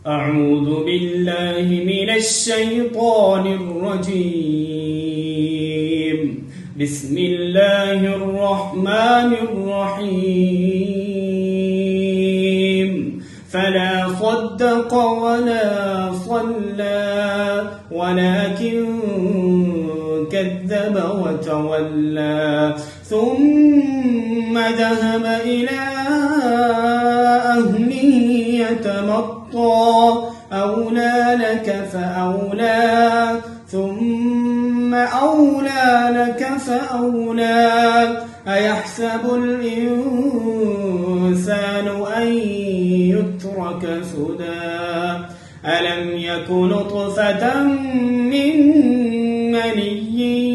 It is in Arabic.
أعوذ بالله من الشيطان الرجيم. بسم الله الرحمن الرحيم. فلا صدق ولا صلى ولكن كذب وتولى ثم ذهب إلى أهله يتمطى أولى لك فأولى ثم أولى لك فأولى أيحسب الإنسان أن يترك سدى ألم يك نطفة من مني